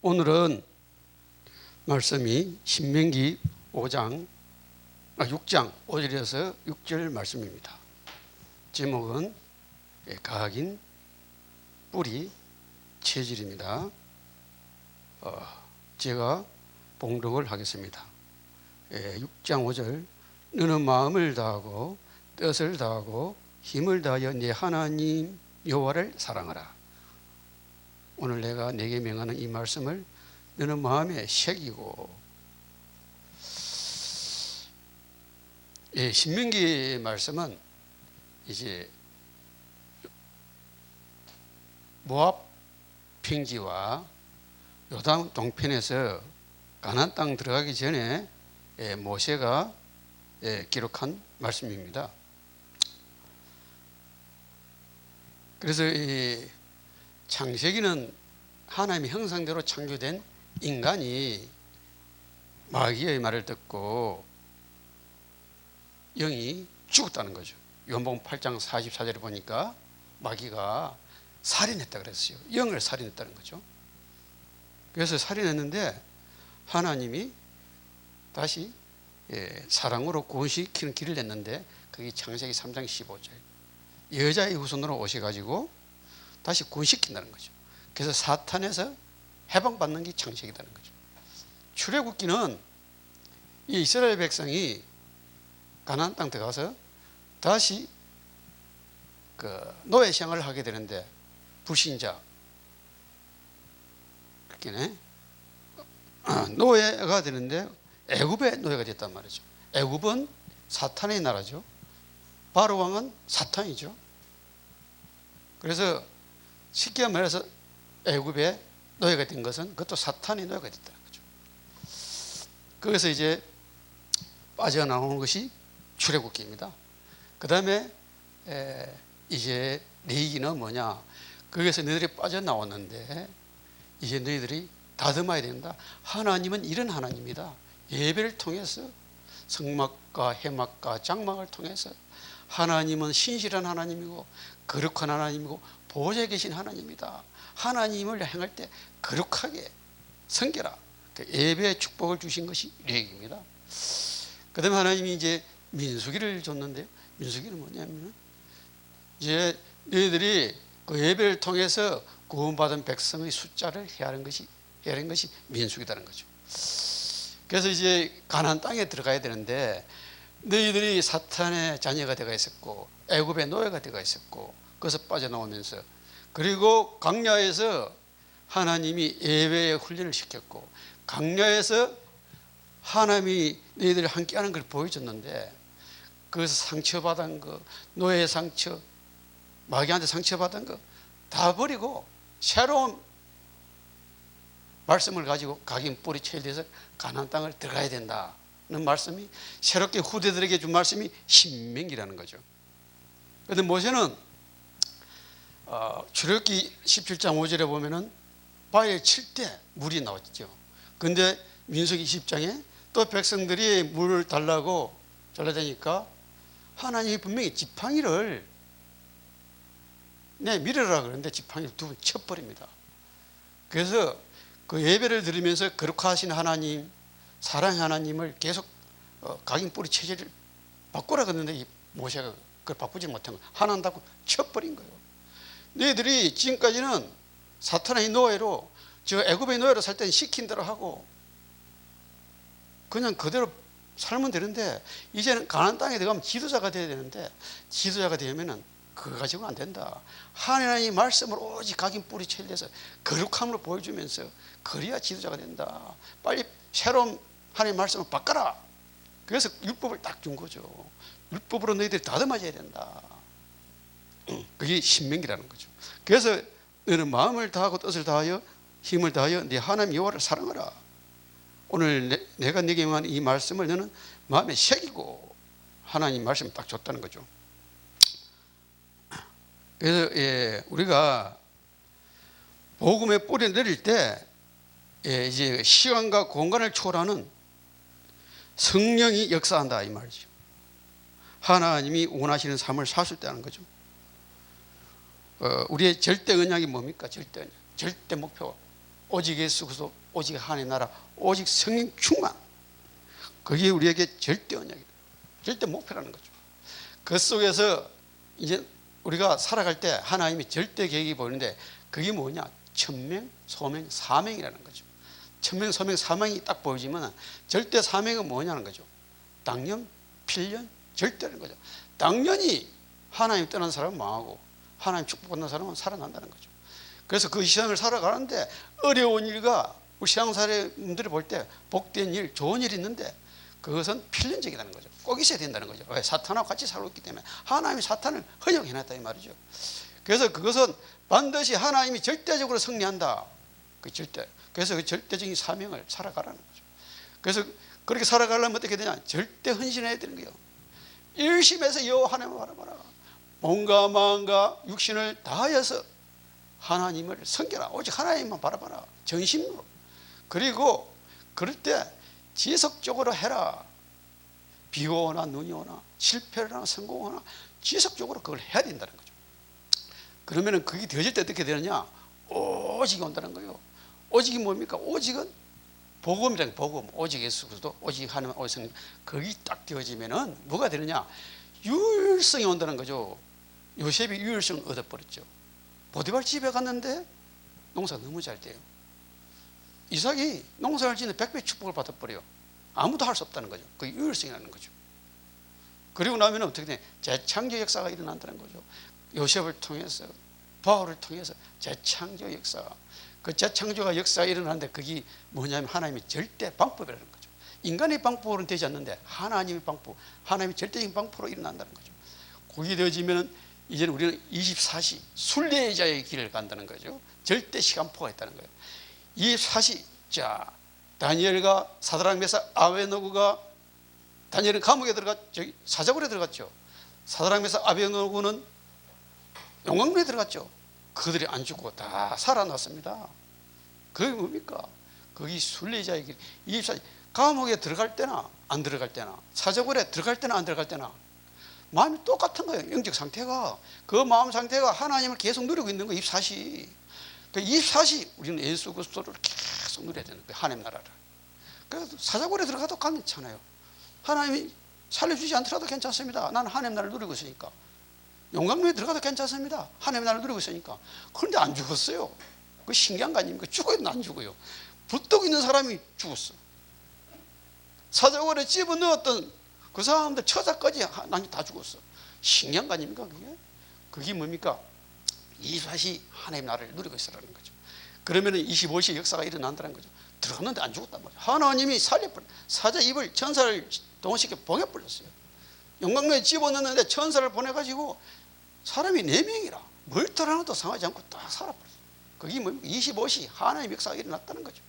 오늘은 말씀이 신명기 6장 5절에서 6절 말씀입니다. 제목은 각인 뿌리 체질입니다. 제가 봉독을 하겠습니다. 6장 5절 너는 마음을 다하고 뜻을 다하고 힘을 다하여 네 하나님 여호와를 사랑하라. 오늘 내가 내게 명하는 이 말씀을 너는 마음에 새기고, 신명기 말씀은 이제 모압 평지와 요단 동편에서 가나안 땅 들어가기 전에 모세가 기록한 말씀입니다. 그래서 이 창세기는 하나님의 형상대로 창조된 인간이 마귀의 말을 듣고 영이 죽었다는 거죠. 요한복음 8장 44절에 보니까 마귀가 살인했다 그랬어요. 영을 살인했다는 거죠. 그래서 살인했는데 하나님이 다시 사랑으로 구원시키는 길을 냈는데 그게 창세기 3장 15절 여자의 후손으로 오셔가지고 다시 구원시킨다는 거죠. 그래서 사탄에서 해방받는 게 창세기라는 거죠. 출애굽기는 이 이스라엘 백성이 가나안 땅 들어가서 다시 노예 생활을 하게 되는데 불신자 그렇게 노예가 되는데 애굽의 노예가 됐단 말이죠. 애굽은 사탄의 나라죠. 바로 왕은 사탄이죠. 그래서 쉽게 말해서 애굽의 노예가 된 것은 그것도 사탄의 노예가 됐다는 거죠. 그래서 이제 빠져나오는 것이 출애굽기입니다. 그 다음에 이제 레위기는 뭐냐, 거기서 너희들이 빠져나왔는데 이제 너희들이 다듬어야 된다. 하나님은 이런 하나님이다. 예배를 통해서 성막과 해막과 장막을 통해서 하나님은 신실한 하나님이고 거룩한 하나님이고 보좌에 계신 하나님이다. 하나님을 행할 때 거룩하게 섬겨라. 예배의 축복을 주신 것이 레위기입니다. 그 다음에 하나님이 이제 민수기를 줬는데, 민수기는 뭐냐면 이제 너희들이 그 예배를 통해서 구원받은 백성의 숫자를 헤아린 것이 민수기라는 거죠. 그래서 이제 가나안 땅에 들어가야 되는데 너희들이 사탄의 자녀가 되어 있었고 애굽의 노예가 되어 있었고 거기서 빠져나오면서, 그리고 광야에서 하나님이 예배의 훈련을 시켰고 광야에서 하나님이 너희들이 함께하는 걸 보여줬는데 거기서 상처받은 거, 노예의 상처, 마귀한테 상처받은 거 다 버리고 새로운 말씀을 가지고 각인 뿌리 체질에서 가나안 땅을 들어가야 된다는 말씀이, 새롭게 후대들에게 준 말씀이 신명기라는 거죠. 그런데 모세는 출애굽기 17장 5절에 보면은 바위를 칠 때 물이 나왔죠. 그런데 민수기 20장에 또 백성들이 물을 달라고 잘라대니까 하나님이 분명히 지팡이를 밀으라 그러는데 지팡이를 두 번 쳐버립니다. 그래서 그 예배를 드리면서 거룩하신 하나님, 사랑의 하나님을 계속 각인 뿌리 체질을 바꾸라 그러는데 이 모세가 그걸 바꾸지 못한 거예요. 하나님다고 쳐버린 거예요. 너희들이 지금까지는 사탄의 노예로, 저 애굽의 노예로 살 때는 시킨 대로 하고 그냥 그대로 살면 되는데 이제는 가나안 땅에 들어가면 지도자가 돼야 되는데 지도자가 되면은 그거 가지고는 안 된다. 하나님의 말씀을 오직 각인 뿌리 체질에서 거룩함으로 보여주면서 그래야 지도자가 된다. 빨리 새로운 하나님의 말씀을 바꿔라. 그래서 율법을 딱 준 거죠. 율법으로 너희들이 다듬어져야 된다. 그게 신명기라는 거죠. 그래서 너는 마음을 다하고 뜻을 다하여 힘을 다하여 네 하나님 여호와를 사랑하라. 오늘 내가 네게 명한 이 말씀을 너는 마음에 새기고, 하나님 말씀을 딱 줬다는 거죠. 그래서 우리가 복음의 뿌리 내릴 때 이제 시간과 공간을 초월하는 성령이 역사한다 이 말이죠. 하나님이 원하시는 삶을 사실 때 하는 거죠. 우리의 절대 언약이 뭡니까? 절대 언약, 절대 목표. 오직 예수 그리스도, 오직 하나님 나라, 오직 성령 충만, 그게 우리에게 절대 언약이에요. 절대 목표라는 거죠. 그 속에서 이제 우리가 살아갈 때 하나님이 절대 계획이 보이는데, 그게 뭐냐? 천명, 소명, 사명이라는 거죠. 천명, 소명, 사명이 딱 보이지만 절대 사명은 뭐냐는 거죠. 당년, 필년, 절대라는 거죠. 당연히 하나님 떠난 사람은 망하고 하나님 축복받는 사람은 살아난다는 거죠. 그래서 그 세상을 살아가는데 어려운 일과 우리 신앙사람들이 볼 때 복된 일, 좋은 일이 있는데 그것은 필연적이라는 거죠. 꼭 있어야 된다는 거죠. 왜? 사탄하고 같이 살고 있기 때문에. 하나님이 사탄을 허용해놨다 이 말이죠. 그래서 그것은 반드시 하나님이 절대적으로 승리한다. 그 절대. 그래서 그 절대적인 사명을 살아가라는 거죠. 그래서 그렇게 살아가려면 어떻게 되냐? 절대 헌신해야 되는 거예요. 일심에서 여호와 하나님을 바라봐라. 몸과 마음과 육신을 다하여서 하나님을 섬겨라. 오직 하나님만 바라봐라. 전심으로. 그리고 그럴 때 지속적으로 해라. 비가 오나 눈이 오나 실패를 하나 성공하나 지속적으로 그걸 해야 된다는 거죠. 그러면 그게 되어질 때 어떻게 되느냐? 오직이 온다는 거예요. 오직이 뭡니까? 오직은 복음이라는 복음. 오직 예수 그리스도, 오직 하나님, 오직 성령. 거기 딱 되어지면은 뭐가 되느냐? 유일성이 온다는 거죠. 요셉이 유일성을 얻어버렸죠. 보디발 집에 갔는데 농사가 너무 잘 돼요. 이삭이 농사를 짓는데 100배 축복을 받아버려요. 아무도 할 수 없다는 거죠. 그게 유일성이라는 거죠. 그리고 나면 어떻게 돼? 재창조 역사가 일어난다는 거죠. 요셉을 통해서, 바울을 통해서 재창조 역사가, 그 재창조가 역사가 일어나는데 그게 뭐냐면 하나님의 절대 방법이라는 거죠. 인간의 방법으로는 되지 않는데 하나님의 방법, 하나님의 절대적인 방법으로 일어난다는 거죠. 그게 되어지면 이제는 우리는 24시 순례자의 길을 간다는 거죠. 절대 시간표가 있다는 거예요. 24시. 자, 다니엘과 사드락 메삭 아베노고가, 다니엘은 감옥에 저기 사자굴에 들어갔죠. 사드락 메삭 아베노고는 용광로에 들어갔죠. 그들이 안 죽고 다 살아났습니다. 그게 뭡니까? 거기 순례자의 길. 24시. 감옥에 들어갈 때나 안 들어갈 때나, 사자굴에 들어갈 때나 안 들어갈 때나 마음이 똑같은 거예요. 영적 상태가. 그 마음 상태가 하나님을 계속 누리고 있는 거예요. 24시. 그 24시 우리는 예수 그리스도를 계속 누려야 되는 거예요. 하나님 나라를. 그래서 사자굴에 들어가도 괜찮아요. 하나님이 살려주지 않더라도 괜찮습니다. 나는 하나님 나라를 누리고 있으니까. 용광로에 들어가도 괜찮습니다. 하나님 나라를 누리고 있으니까. 그런데 안 죽었어요. 그 신기한 거 아닙니까? 죽어도 안 죽어요. 붙들고 있는 사람이 죽었어. 사자굴에 집어넣었던 그 사람들 처자까지 다 죽었어. 신기한 거 아닙니까? 그게 뭡니까? 24시 하나님 나라를 누리고 있으라는 거죠. 그러면 25시 역사가 일어난다는 거죠. 들어갔는데 안 죽었단 말이에요. 하나님이 살려버려. 사자 입을 천사를 동원시켜 보내버렸어요. 용광로에 집어넣는데 천사를 보내가지고 사람이 4명이라 멀털 하나도 상하지 않고 딱 살아버렸어요. 그게 뭡니까? 25시 하나님 역사가 일어났다는 거죠.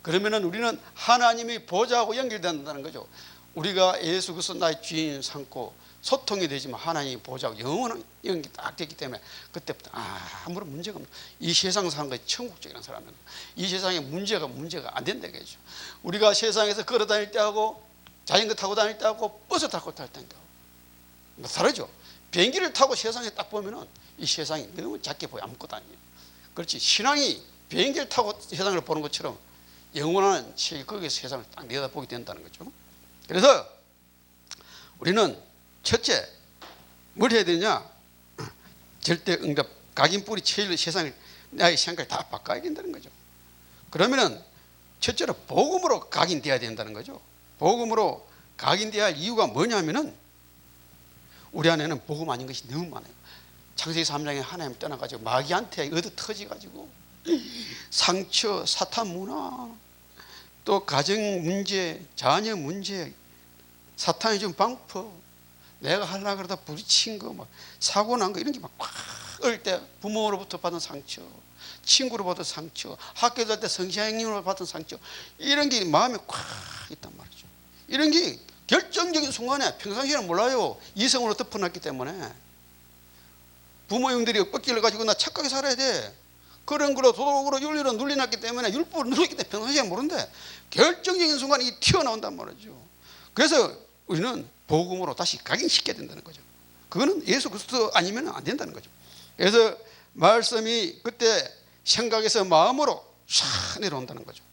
그러면 우리는 하나님의 보좌하고 연결된다는 거죠. 우리가 예수 그리스도 나의 주인 삼고 소통이 되지만 하나님의 보좌하고 영원한 연결이 딱 됐기 때문에 그때부터 아무런 문제가 없는, 이 세상 사는 것이 천국적인 사람은 이 세상에 문제가 안 된다는 거죠. 우리가 세상에서 걸어 다닐 때하고 자전거 타고 다닐 때하고 버스 타고 탈 때하고 뭐 다르죠. 비행기를 타고 세상에 딱 보면은 이 세상이 너무 작게 보여. 아무것도 아니에요. 그렇지. 신앙이 비행기를 타고 세상을 보는 것처럼 영원한 거기서 세상을 딱 내다보게 된다는 거죠. 그래서 우리는 첫째 뭘 해야 되냐? 절대 응답, 각인뿌리 체질로 세상을, 나의 생각을 다 바꿔야 된다는 거죠. 그러면은 첫째로 복음으로 각인돼야 된다는 거죠. 복음으로 각인돼야 할 이유가 뭐냐면은 우리 안에는 복음 아닌 것이 너무 많아요. 창세기 3장에 하나님 떠나가지고 마귀한테 얻어 터져가지고 상처, 사탄 문화, 또 가정 문제, 자녀 문제, 사탄이 준 방법, 내가 하려고 그러다 부딪힌 거, 막 사고 난 거, 이런 게 막 어릴 때 부모로부터 받은 상처, 친구로부터 상처, 학교 다닐 때 선생님으로 받은 상처, 이런 게 마음에 꽉 있단 말이죠. 이런 게 결정적인 순간에 평상시에는 몰라요. 이성으로 덮어놨기 때문에. 부모님들이 엇박질을 가지고 나 착하게 살아야 돼, 그런 거로 도덕으로 윤리로 눌려놨기 때문에, 율법으로 눌렀기 때문에 평상시에 모르는데 결정적인 순간에 이 튀어나온단 말이죠. 그래서 우리는 복음으로 다시 각인시켜야 된다는 거죠. 그거는 예수 그리스도 아니면 안 된다는 거죠. 그래서 말씀이 그때 생각에서 마음으로 싹 내려온다는 거죠.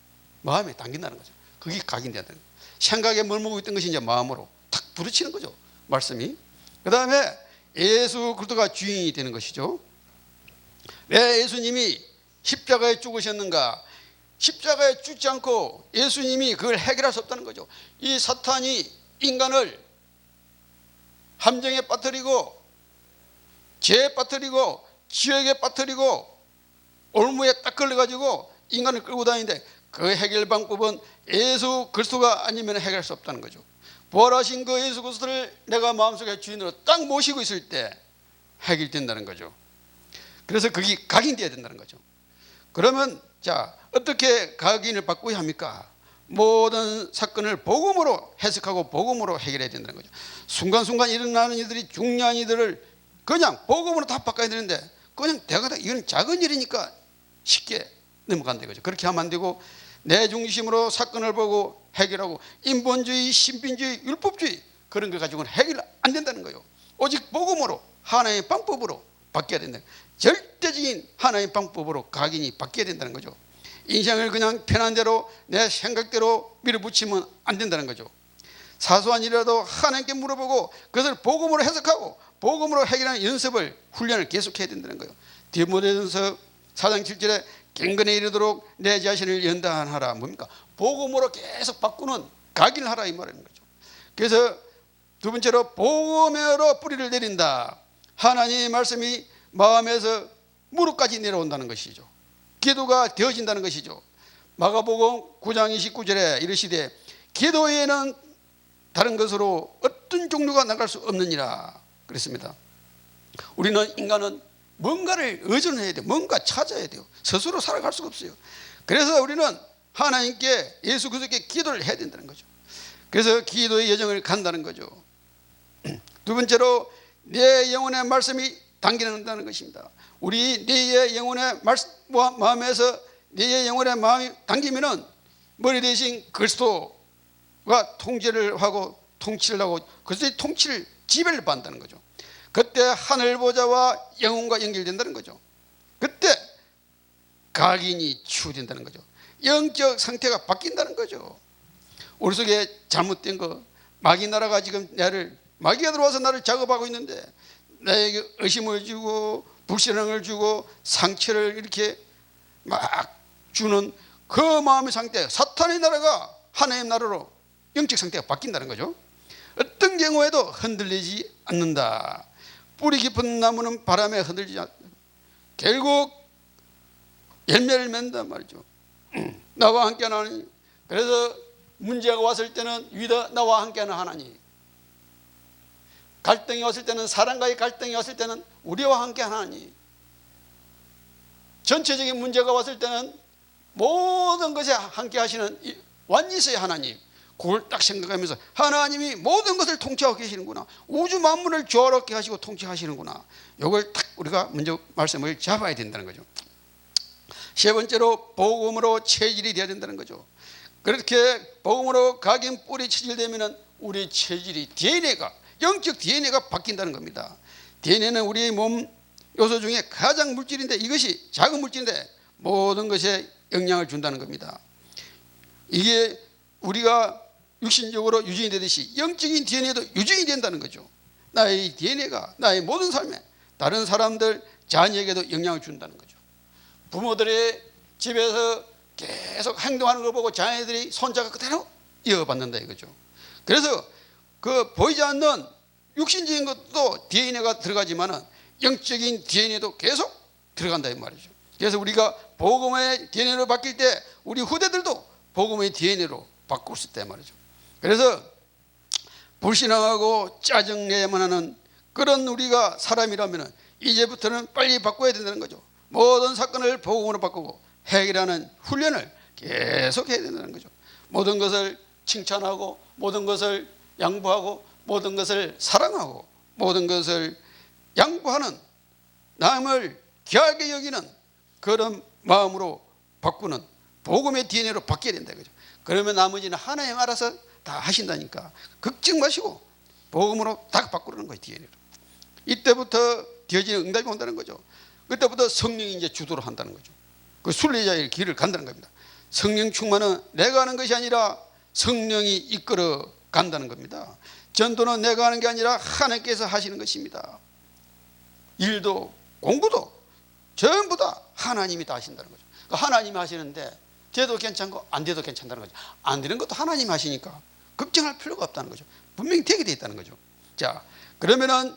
마음에 당긴다는 거죠. 그게 각인된다는 거죠. 생각에 머물고 있던 것이 이제 마음으로 탁 부딪히는 거죠. 말씀이. 그 다음에 예수 그리스도가 주인이 되는 것이죠. 왜 예수님이 십자가에 죽으셨는가? 십자가에 죽지 않고 예수님이 그걸 해결할 수 없다는 거죠. 이 사탄이 인간을 함정에 빠뜨리고 죄에 빠뜨리고 지옥에 빠뜨리고 올무에 딱 걸려가지고 인간을 끌고 다니는데 그 해결 방법은 예수 그리스도가 아니면 해결할 수 없다는 거죠. 부활하신 그 예수 그리스도를 내가 마음속에 주인으로 딱 모시고 있을 때 해결된다는 거죠. 그래서 그게 각인되어야 된다는 거죠. 그러면 자, 어떻게 각인을 바꿔야 합니까? 모든 사건을 복음으로 해석하고 복음으로 해결해야 된다는 거죠. 순간순간 일어나는 일들이 중요한 일들을 그냥 복음으로 다 바꿔야 되는데 그냥 대가다 이건 작은 일이니까 쉽게 넘어간다 이거죠. 그렇게 하면 안 되고 내 중심으로 사건을 보고 해결하고 인본주의, 신빈주의, 율법주의 그런 거 가지고는 해결 안 된다는 거예요. 오직 복음으로 하나의 방법으로 바뀌어야 된다. 절대적인 하나의 방법으로 각인이 바뀌어야 된다는 거죠. 인생을 그냥 편한 대로 내 생각대로 밀어붙이면 안 된다는 거죠. 사소한 일이라도 하나님께 물어보고 그것을 복음으로 해석하고 복음으로 해결하는 연습을 훈련을 계속해야 된다는 거예요. 디모데전서 4장 7절에 경건에 이르도록 내 자신을 연단하라. 뭡니까? 복음으로 계속 바꾸는 각인을 하라 이 말인 거죠. 그래서 두 번째로 복음으로 뿌리를 내린다. 하나님의 말씀이 마음에서 무릎까지 내려온다는 것이죠. 기도가 되어진다는 것이죠. 마가복음 9장 29절에 이르시되 기도에는 다른 것으로 어떤 종류가 나갈 수 없느니라 그랬습니다. 우리는 인간은 뭔가를 의존해야 돼요. 뭔가 찾아야 돼요. 스스로 살아갈 수가 없어요. 그래서 우리는 하나님께 예수 그리스도께 기도를 해야 된다는 거죠. 그래서 기도의 여정을 간다는 거죠. 두 번째로 내 영혼의 말씀이 당기는다는 것입니다. 우리 내 영혼의 마음에서 내 영혼의 마음이 당기면은 머리 대신 그리스도가 통제를 하고 통치를 하고 그리스도의 통치를 지배를 받는다는 거죠. 그때 하늘 보좌와 영혼과 연결된다는 거죠. 그때 각인이 추구된다는 거죠. 영적 상태가 바뀐다는 거죠. 우리 속에 잘못된 거 마귀 나라가 지금 마귀가 들어와서 나를 작업하고 있는데 나에게 의심을 주고 불신앙을 주고 상처를 이렇게 막 주는 그 마음의 상태, 사탄의 나라가 하나님의 나라로 영적 상태가 바뀐다는 거죠. 어떤 경우에도 흔들리지 않는다. 뿌리 깊은 나무는 바람에 흔들리지 않는다. 결국 열매를 맺는단 말이죠. 나와 함께하는 하나님. 그래서 문제가 왔을 때는 위다 나와 함께하는 하나님. 갈등이 왔을 때는 사람과의 갈등이 왔을 때는 우리와 함께하는 하나님. 전체적인 문제가 왔을 때는 모든 것에 함께 하시는 완지서의 하나님. 그걸 딱 생각하면서 하나님이 모든 것을 통치하고 계시는구나. 우주 만물을 조화롭게 하시고 통치하시는구나. 이걸 딱 우리가 먼저 말씀을 잡아야 된다는 거죠. 세 번째로 복음으로 체질이 되어야 된다는 거죠. 그렇게 복음으로 각인 뿌리 체질되면 우리 체질이 DNA가 영적 DNA가 바뀐다는 겁니다. DNA는 우리 몸 요소 중에 가장 물질인데 이것이 작은 물질인데 모든 것에 영향을 준다는 겁니다. 이게 우리가 육신적으로 유전이 되듯이 영적인 DNA도 유전이 된다는 거죠. 나의 DNA가 나의 모든 삶에 다른 사람들 자녀에게도 영향을 준다는 거죠. 부모들의 집에서 계속 행동하는 걸 보고 자녀들이 손자가 그대로 이어받는다 이거죠. 그래서 그 보이지 않는 육신적인 것도 DNA가 들어가지만은 영적인 DNA도 계속 들어간다 이 말이죠. 그래서 우리가 복음의 DNA로 바뀔 때 우리 후대들도 복음의 DNA로 바꿀 수 있다 이 말이죠. 그래서 불신앙하고 짜증내야만 하는 그런 우리가 사람이라면 이제부터는 빨리 바꿔야 된다는 거죠. 모든 사건을 복음으로 바꾸고 해결하는 훈련을 계속 해야 된다는 거죠. 모든 것을 칭찬하고 모든 것을 양보하고 모든 것을 사랑하고 모든 것을 양보하는 남을 귀하게 여기는 그런 마음으로 바꾸는 복음의 DNA로 바뀌어야 된다 이거죠. 그러면 나머지는 하나님 알아서 다 하신다니까 걱정 마시고 복음으로 다 바꾸는 거예요. DNA로. 이때부터 되어지는 응답이 온다는 거죠. 그때부터 성령이 이제 주도를 한다는 거죠. 그 순례자의 길을 간다는 겁니다. 성령 충만은 내가 하는 것이 아니라 성령이 이끌어 간다는 겁니다. 전도는 내가 하는 게 아니라 하나님께서 하시는 것입니다. 일도 공부도 전부 다 하나님이 다 하신다는 거죠. 그러니까 하나님이 하시는데 돼도 괜찮고 안 돼도 괜찮다는 거죠. 안 되는 것도 하나님이 하시니까 걱정할 필요가 없다는 거죠. 분명히 되게 돼 있다는 거죠. 자, 그러면은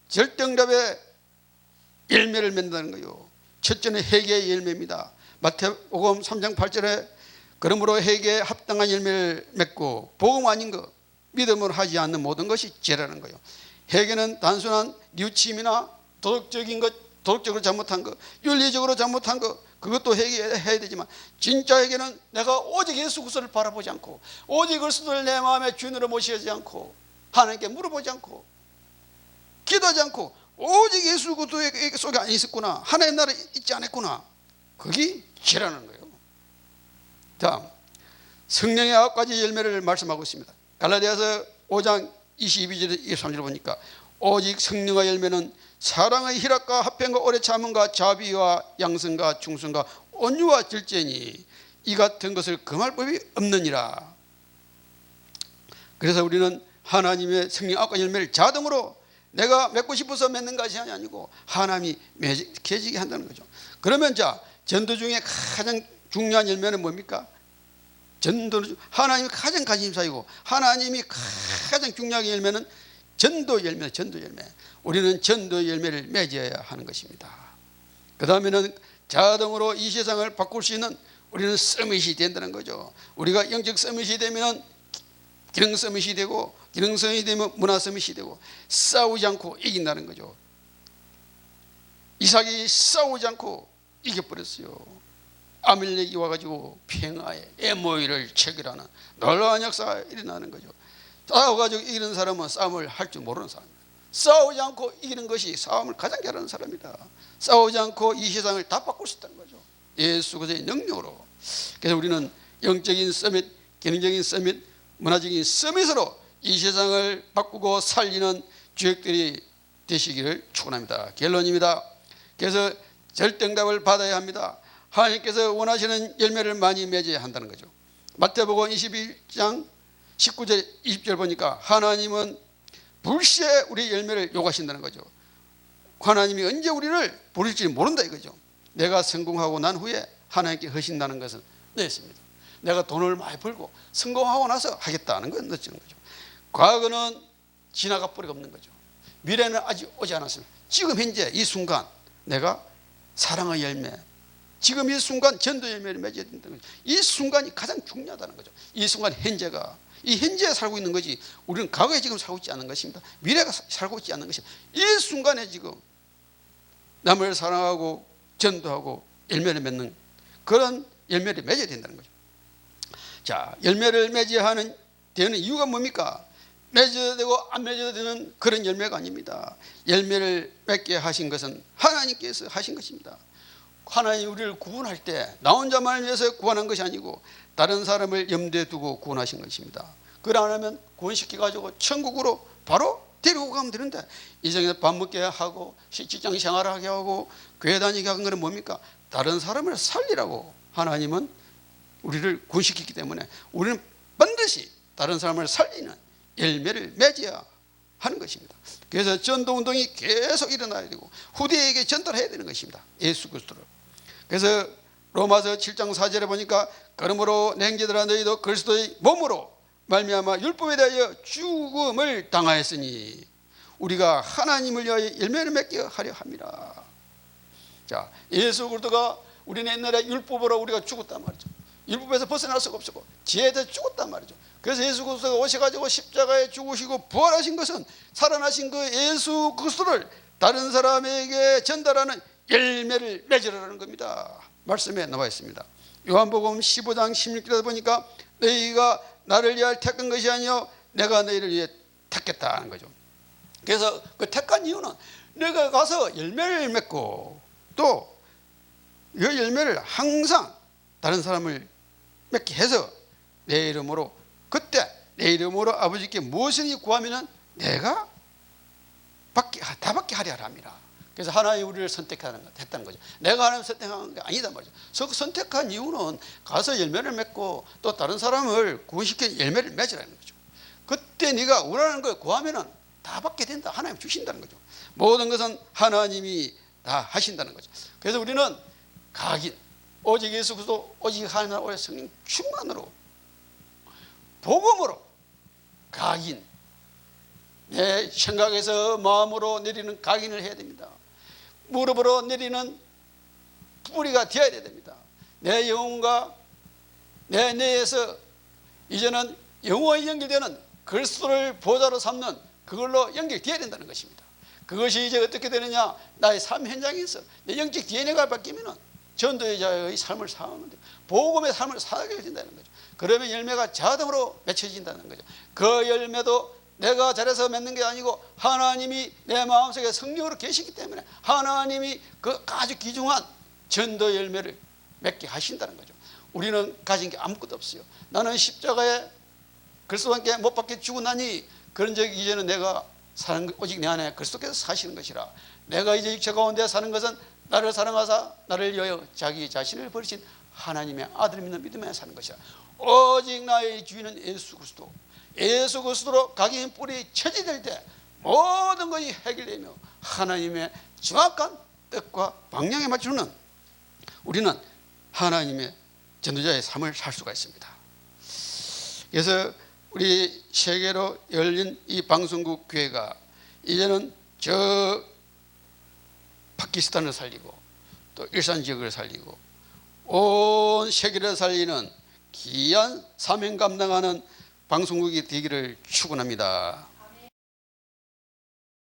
절대응답의 열매를 맺는다는 거예요. 첫째는 회개의 열매입니다. 마태복음 3장 8절에 그러므로 회개에 합당한 열매를 맺고 복음 아닌 것 믿음으로 하지 않는 모든 것이 죄라는 거예요. 회개는 단순한 뉘우침이나 도덕적인 것, 도덕적으로 잘못한 것, 윤리적으로 잘못한 것, 그것도 회개해야 되지만 진짜 회개는 내가 오직 예수 그리스도를 바라보지 않고 오직 그리스도를 내 마음의 주인으로 모시지 않고 하나님께 물어보지 않고 기도하지 않고 오직 예수 그리스도 속에 안 있었구나, 하나님 나라에 있지 않았구나, 그게 죄라는 거예요. 다음, 성령의 9가지 열매를 말씀하고 있습니다. 갈라디아서 5장 22절 23절 보니까 오직 성령의 열매는 사랑의 희락과 화평과 오래 참음과 자비와 양성과 충성과 온유와 절제니 이 같은 것을 금할 법이 없느니라. 그래서 우리는 하나님의 성령 9가지 열매를 자동으로 내가 맺고 싶어서 맺는 것이 아니고 하나님이 맺게 한다는 거죠. 그러면 자, 전도 중에 가장 중요한 열매는 뭡니까? 전도는 하나님이 가장 관심사이고 하나님이 가장 중요한 열매는 전도 열매, 전도 열매. 우리는 전도 열매를 맺어야 하는 것입니다. 그 다음에는 자동으로 이 세상을 바꿀 수 있는 우리는 서밋이 된다는 거죠. 우리가 영적 서밋이 되면 기능 서밋이 되고, 기능 서밋이 되면 문화 서밋이 되고, 싸우지 않고 이긴다는 거죠. 이삭이 싸우지 않고 이겨버렸어요. 아멜렉이 와가지고 평화에 에모이를 체결하는 놀라운 역사가 일어나는 거죠. 싸워가지고 이기는 사람은 싸움을 할 줄 모르는 사람입니다. 싸우지 않고 이기는 것이 싸움을 가장 잘하는 사람이다. 싸우지 않고 이 세상을 다 바꿀 수 있다는 거죠. 예수 그리스도의 능력으로. 그래서 우리는 영적인 서밋, 기능적인 서밋, 문화적인 서밋으로 이 세상을 바꾸고 살리는 주역들이 되시기를 축원합니다. 결론입니다. 그래서 절대응답을 받아야 합니다. 하나님께서 원하시는 열매를 많이 맺어야 한다는 거죠. 마태복음 21장 19절 20절 보니까 하나님은 불시에 우리의 열매를 요구하신다는 거죠. 하나님이 언제 우리를 부를지 모른다 이거죠. 내가 성공하고 난 후에 하나님께 하신다는 것은 늦습니다. 내가 돈을 많이 벌고 성공하고 나서 하겠다는 건 늦은 거죠. 과거는 지나가 버리고 없는 거죠. 미래는 아직 오지 않았습니다. 지금 현재 이 순간 내가 사랑의 열매, 지금 이 순간 전도 열매를 맺어야 된다는 거죠. 이 순간이 가장 중요하다는 거죠. 이 순간 현재가, 이 현재에 살고 있는 거지 우리는 과거에 지금 살고 있지 않는 것입니다. 미래가 살고 있지 않는 것입니다. 이 순간에 지금 남을 사랑하고 전도하고 열매를 맺는 그런 열매를 맺어야 된다는 거죠. 자, 열매를 맺어야 하는 되는 이유가 뭡니까? 맺어야 되고 안 맺어야 되는 그런 열매가 아닙니다. 열매를 맺게 하신 것은 하나님께서 하신 것입니다. 하나님 우리를 구원할 때 나 혼자만을 위해서 구원한 것이 아니고 다른 사람을 염두에 두고 구원하신 것입니다. 그걸 안 하면 구원시켜가지고 천국으로 바로 데리고 가면 되는데 이전에 밥 먹게 하고 직장 생활을 하게 하고 교회 다니게 한 것은 뭡니까? 다른 사람을 살리라고 하나님은 우리를 구원시켰기 때문에 우리는 반드시 다른 사람을 살리는 열매를 맺어야 하는 것입니다. 그래서 전도운동이 계속 일어나야 되고 후대에게 전달해야 되는 것입니다. 예수 그리스도를. 그래서 로마서 7장 4절에 보니까 그러므로 내 형제들아 너희도 그리스도의 몸으로 말미암아 율법에 대하여 죽음을 당하였으니 우리가 하나님을 위하여 열매를 맺게 하려 함이라. 자, 예수 그리스도가 우리는 옛날에 율법으로 우리가 죽었단 말이죠. 율법에서 벗어날 수가 없었고 지혜에 대해 죽었단 말이죠. 그래서 예수 그리스도가 오셔가지고 십자가에 죽으시고 부활하신 것은 살아나신 그 예수 그리스도를 다른 사람에게 전달하는 열매를 맺으라는 겁니다. 말씀에 나와 있습니다. 요한복음 15장 16절에 보니까 너희가 나를 위하여 택한 것이 아니요 내가 너희를 위해 택했다는 거죠. 그래서 그 택한 이유는 내가 가서 열매를 맺고 또 이 열매를 항상 다른 사람을 맺게 해서 내 이름으로 그때 내 이름으로 아버지께 무엇이니 구하면은 내가 다 받게 하려 합니다. 그래서 하나님이 우리를 했다는 거죠. 내가 하나님 선택한 게 아니다 말이죠. 선택한 이유는 가서 열매를 맺고 또 다른 사람을 구원시켜 열매를 맺으라는 거죠. 그때 네가 원하는 걸 구하면은 다 받게 된다. 하나님 주신다는 거죠. 모든 것은 하나님이 다 하신다는 거죠. 그래서 우리는 각인, 오직 예수 그리스도, 오직 하나님 오직 성령 충만으로 복음으로 각인, 내 생각에서 마음으로 내리는 각인을 해야 됩니다. 무릎으로 내리는 뿌리가 되어야 됩니다. 내 영혼과 내 뇌에서 이제는 영원히 연결되는 그리스도를 보좌로 삼는 그걸로 연결되어야 된다는 것입니다. 그것이 이제 어떻게 되느냐, 나의 삶 현장에서 내 영적 DNA가 바뀌면 전도자의 삶을 사는 데 복음의 삶을 살게 된다는 거죠. 그러면 열매가 자동으로 맺혀진다는 거죠. 그 열매도 내가 잘해서 맺는 게 아니고 하나님이 내 마음속에 성령으로 계시기 때문에 하나님이 그 아주 귀중한 전도 열매를 맺게 하신다는 거죠. 우리는 가진 게 아무것도 없어요. 나는 십자가에 그리스도와 함께 못 박혀 죽고 나니 그런 적 이제는 내가 사는 오직 내 안에 그리스도께서 사시는 것이라. 내가 이제 육체 가운데 사는 것은 나를 사랑하사 나를 위하여 자기 자신을 버리신 하나님의 아들 믿는 믿음에 사는 것이라. 오직 나의 주인은 예수 그리스도. 예수 그리스도로 각인 뿌리 처지될 때 모든 것이 해결되며 하나님의 정확한 뜻과 방향에 맞추는 우리는 하나님의 전도자의 삶을 살 수가 있습니다. 그래서 우리 세계로 열린 이 방송국 교회가 이제는 저 파키스탄을 살리고 또 일산 지역을 살리고 온 세계를 살리는 귀한 사명 감당하는 방송국이 되기를 축원합니다.